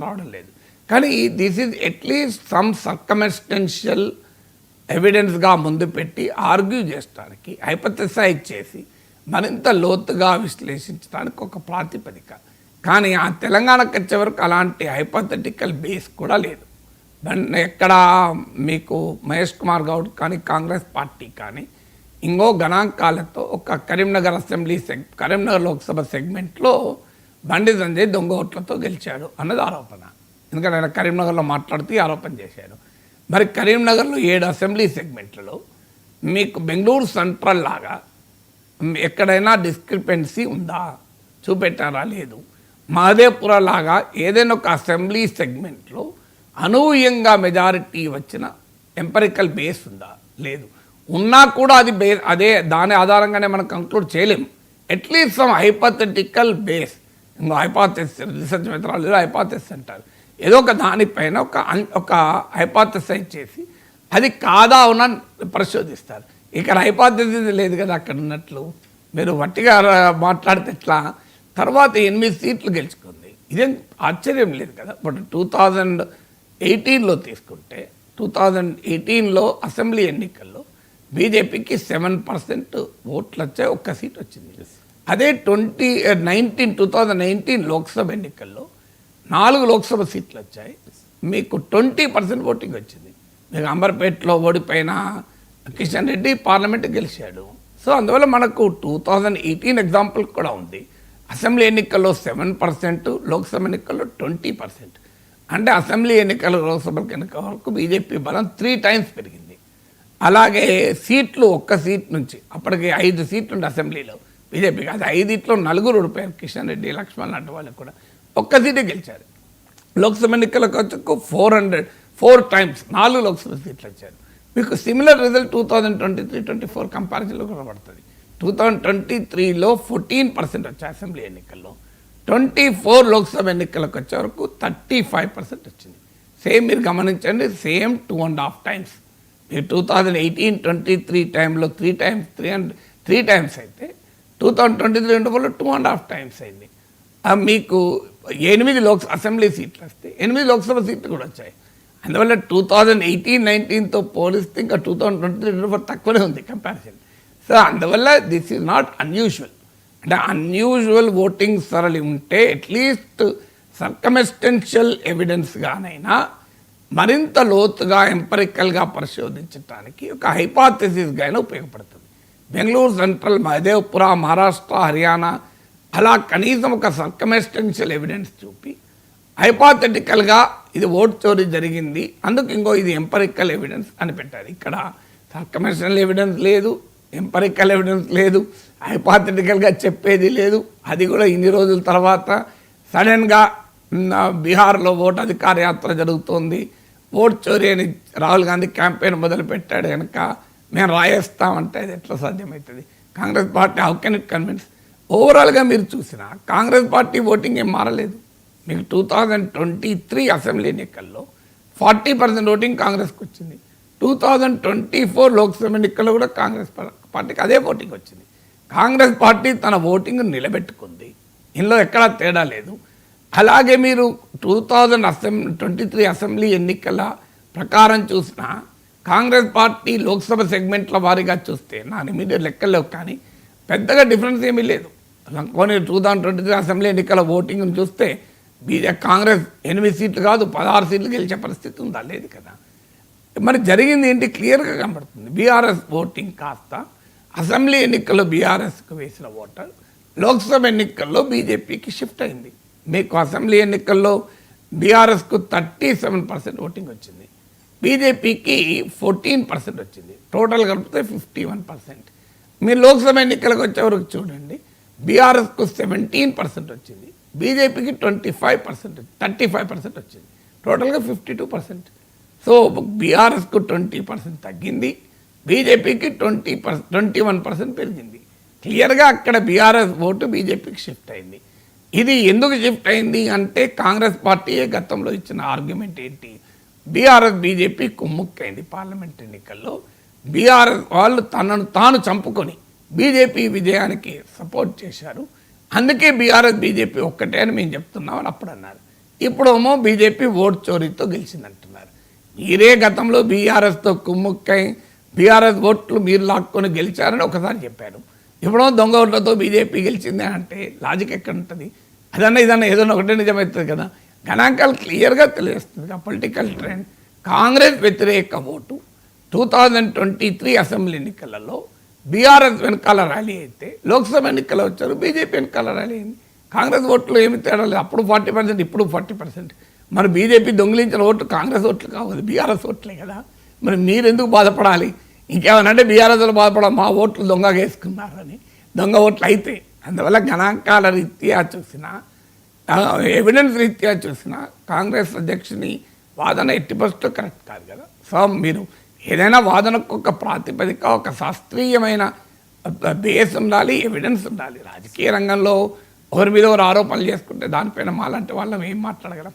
రావడం లేదు. కానీ this is at least some circumstantial ఎవిడెన్స్గా ముందు పెట్టి ఆర్గ్యూ చేయడానికి, హైపోథెసైజ్ చేసి మరింత లోతుగా విశ్లేషించడానికి ఒక ప్రాతిపదిక. కానీ ఆ తెలంగాణకు వచ్చే వరకు అలాంటి హైపోథెటికల్ బేస్ కూడా లేదు. ఎక్కడ మీకు మహేష్ కుమార్ గౌడ్ కానీ కాంగ్రెస్ పార్టీ కానీ ఇంకో గణాంకాలతో ఒక కరీంనగర్ లోక్సభ సెగ్మెంట్లో బండి సంజయ్ దొంగ ఓట్లతో గెలిచాడు అన్నది ఆరోపణ. ఎందుకంటే ఆయన కరీంనగర్లో మాట్లాడుతూ ఆరోపణ చేశాడు. మరి కరీంనగర్లో 7 అసెంబ్లీ సెగ్మెంట్లలో మీకు బెంగళూరు సెంట్రల్ లాగా ఎక్కడైనా డిస్క్రిపెన్సీ ఉందా, చూపెట్టారా? లేదు. మహదేవ్పుర లాగా ఏదైనా ఒక అసెంబ్లీ సెగ్మెంట్లో అనూహ్యంగా మెజారిటీ వచ్చిన ఎంపరికల్ బేస్ ఉందా? లేదు. ఉన్నా కూడా అది దాని ఆధారంగానే మనం కంక్లూడ్ చేయలేము. అట్లీస్ట్ సమ్ హైపోథెటికల్ బేస్, ఇంకో హైపోథెసిస్, రీసెర్చ్ మెథడాలజీలో హైపోథెసిస్ అంటారు. ఏదో ఒక దానిపైన ఒక హైపోథెసైజ్ చేసి అది కాదా ఉన్న పరిశోధిస్తారు. ఇక్కడ హైపోథెసిస్ లేదు కదా అక్కడ ఉన్నట్లు. మీరు వట్టిగా మాట్లాడితే ఎట్లా? తర్వాత 8 సీట్లు గెలుచుకుంది. ఇదేం ఆశ్చర్యం లేదు కదా. బట్ 2018లో తీసుకుంటే 2018లో అసెంబ్లీ ఎన్నికల్లో బీజేపీకి 7% ఓట్లు వచ్చాయి, 1 సీట్ వచ్చింది. అదే 2019 లోక్సభ ఎన్నికల్లో 4 లోక్సభ సీట్లు వచ్చాయి, మీకు 20% ఓటింగ్ వచ్చింది. మీకు అంబర్పేటలో ఓడిపోయిన కిషన్ రెడ్డి పార్లమెంట్ గెలిచాడు. సో అందువల్ల మనకు 2018 ఎగ్జాంపుల్ కూడా ఉంది. అసెంబ్లీ ఎన్నికల్లో 7%, లోక్సభ ఎన్నికల్లో 20%. అంటే అసెంబ్లీ ఎన్నికలు లోక్సభ ఎన్నికల వరకు బీజేపీ బలం 3 టైమ్స్ పెరిగింది. అలాగే సీట్లు 1 సీట్ నుంచి అప్పటికి 5 సీట్లు ఉండే అసెంబ్లీలో బీజేపీకి, అది 5 4 ఓడిపోయారు. కిషన్ రెడ్డి, లక్ష్మణ్ లాంటి వాళ్ళకు కూడా 1 సీటే గెలిచారు. లోక్సభ ఎన్నికలకు వచ్చకు 4 టైమ్స్ 4 లోక్సభ సీట్లు వచ్చారు. మీకు సిమిలర్ రిజల్ట్ 2023-24 కంపారిజన్లో కూడా పడుతుంది. 2023లో 14% వచ్చాయి అసెంబ్లీ ఎన్నికల్లో, 24 లోక్సభ ఎన్నికలకు వచ్చే వరకు 35% వచ్చింది. సేమ్ మీరు గమనించండి, సేమ్ 2.5 టైమ్స్. మీరు 2018-23 టైంలో 3 టైమ్స్ అయితే 2023-24లో 2.5 టైమ్స్ అయింది. మీకు 8 అసెంబ్లీ సీట్లు వస్తే 8 లోక్సభ సీట్లు కూడా వచ్చాయి. అందువల్ల 2018-19తో పోలిస్తే ఇంకా 2023-24 తక్కువనే ఉంది కంపారిజన్. సో అందువల్ల దిస్ ఈజ్ నాట్ అన్యూజువల్. అంటే అన్యూజువల్ ఓటింగ్ సరళి ఉంటే అట్లీస్ట్ సర్కమ్స్టెన్షియల్ ఎవిడెన్స్గానైనా మరింత లోతుగా ఎంపరికల్గా పరిశోధించడానికి ఒక హైపోథెసిస్గా అయినా ఉపయోగపడుతుంది. బెంగళూరు సెంట్రల్, మహదేవ్పుర, మహారాష్ట్ర, హర్యానా అలా కనీసం ఒక సర్కమ్స్టెన్షియల్ ఎవిడెన్స్ చూపి హైపోథెటికల్గా ఇది ఓటు చోరీ జరిగింది, అందుకు ఇంకో ఇది ఎంపరికల్ ఎవిడెన్స్ అని పెట్టారు. ఇక్కడ సర్కమ్స్టెన్షియల్ ఎవిడెన్స్ లేదు, ఎంపరికల్ ఎవిడెన్స్ లేదు, హైపోథెటికల్గా చెప్పేది లేదు. అది కూడా ఇన్ని రోజుల తర్వాత సడన్గా బీహార్లో ఓటు అధికార యాత్ర జరుగుతోంది, ఓటు చోరీ అని రాహుల్ గాంధీ క్యాంపెయిన్ మొదలుపెట్టాడు కనుక మేము రాయేస్తామంటే అది ఎట్లా సాధ్యమవుతుంది? Congress party how can it convince? ఓవరాల్గా మీరు చూసినా కాంగ్రెస్ పార్టీ ఓటింగ్ ఏం మారలేదు. మీకు 2023 అసెంబ్లీ ఎన్నికల్లో 40% ఓటింగ్ కాంగ్రెస్కి వచ్చింది. 2024 లోక్సభ ఎన్నికల్లో కూడా కాంగ్రెస్ పార్టీకి అదే ఓటింగ్ వచ్చింది. కాంగ్రెస్ పార్టీ తన ఓటింగ్ నిలబెట్టుకుంది, ఇందులో ఎక్కడా తేడా లేదు. అలాగే మీరు 2023 అసెంబ్లీ ఎన్నికల ప్రకారం చూసినా కాంగ్రెస్ పార్టీ లోక్సభ సెగ్మెంట్ల వారీగా చూస్తే నా ఇమీడియట్ లెక్కల్లో కానీ పెద్దగా డిఫరెన్స్ ఏమీ లేదు. కొన్ని 2023 అసెంబ్లీ ఎన్నికల ఓటింగ్ని చూస్తే కాంగ్రెస్ 8 సీట్లు కాదు 16 సీట్లు గెలిచే పరిస్థితి ఉందా? లేదు కదా. మరి జరిగింది ఏంటి క్లియర్గా కనబడుతుంది. బీఆర్ఎస్ ఓటింగ్ కాస్త అసెంబ్లీ ఎన్నికల్లో బీఆర్ఎస్కు వేసిన ఓటర్ లోక్సభ ఎన్నికల్లో బీజేపీకి షిఫ్ట్ అయింది. మీకు అసెంబ్లీ ఎన్నికల్లో బీఆర్ఎస్కు 37% ఓటింగ్ వచ్చింది, బీజేపీకి 14% వచ్చింది. టోటల్ కలిపితే 51%. మీరు లోక్సభ ఎన్నికలకు వచ్చేవరకు చూడండి, బీఆర్ఎస్కు 17% వచ్చింది, బీజేపీకి 35% వచ్చింది. టోటల్గా 52%. సో బీఆర్ఎస్కు 20% తగ్గింది, బీజేపీకి 21% పెరిగింది. క్లియర్గా అక్కడ బీఆర్ఎస్ ఓటు బీజేపీకి షిఫ్ట్ అయింది. ఇది ఎందుకు షిఫ్ట్ అయింది అంటే కాంగ్రెస్ పార్టీయే గతంలో ఇచ్చిన ఆర్గ్యుమెంట్ ఏంటి? బీఆర్ఎస్ బీజేపీ కుమ్ముక్కైంది పార్లమెంట్ ఎన్నికల్లో. బీఆర్ఎస్ వాళ్ళు తనను తాను చంపుకొని బీజేపీ విజయానికి సపోర్ట్ చేశారు, అందుకే బీఆర్ఎస్ బీజేపీ ఒక్కటే అని మేము చెప్తున్నామని అప్పుడు అన్నారు. ఇప్పుడేమో బీజేపీ ఓట్ చోరీతో గెలిచిందంటున్నారు. మీరే గతంలో బీఆర్ఎస్తో కుమ్ముక్కై బీఆర్ఎస్ ఓట్లు మీరు లాక్కొని గెలిచారని ఒకసారి చెప్పారు. ఇప్పుడు దొంగ ఓట్లతో బీజేపీ గెలిచింది అంటే లాజిక్ ఎక్కడ ఉంటుంది? ఇదన్నా ఏదన్నా ఒకటే నిజమవుతుంది కదా. గణాంకాలు క్లియర్గా తెలియస్తుంది. పొలిటికల్ ట్రెండ్ కాంగ్రెస్ వ్యతిరేక ఓటు 2023 అసెంబ్లీ ఎన్నికలలో బీఆర్ఎస్ వెనకాల ర్యాలీ అయితే లోక్సభ ఎన్నికలు వచ్చారు బీజేపీ వెనకాల ర్యాలీ అయింది. కాంగ్రెస్ ఓట్లు ఏమి తేడా లేదు. అప్పుడు 40%, ఇప్పుడు 40%. మరి బీజేపీ దొంగిలించిన ఓట్లు కాంగ్రెస్ ఓట్లు కావాలి, బీఆర్ఎస్ ఓట్లే కదా. మరి మీరు ఎందుకు బాధపడాలి? ఇంకేమనంటే బీఆర్ఎస్లో బాధపడాలి, మా ఓట్లు దొంగగా వేసుకున్నారని. దొంగ ఓట్లు అయితే అందువల్ల గణాంకాల రీత్యా చూసినా ఎవిడెన్స్ రీత్యా చూసినా కాంగ్రెస్ అధ్యక్షుని వాదన ఎట్టి పరిస్థితుల్లో కరెక్ట్ కాదు కదా. సో మీరు ఏదైనా వాదనకు ఒక ప్రాతిపదిక, ఒక శాస్త్రీయమైన బేస్ ఉండాలి, ఎవిడెన్స్ ఉండాలి. రాజకీయ రంగంలో ఒకరి మీద ఒకరు ఆరోపణలు చేసుకుంటే దానిపైన మాలాంటి వాళ్ళం ఏం మాట్లాడగలం?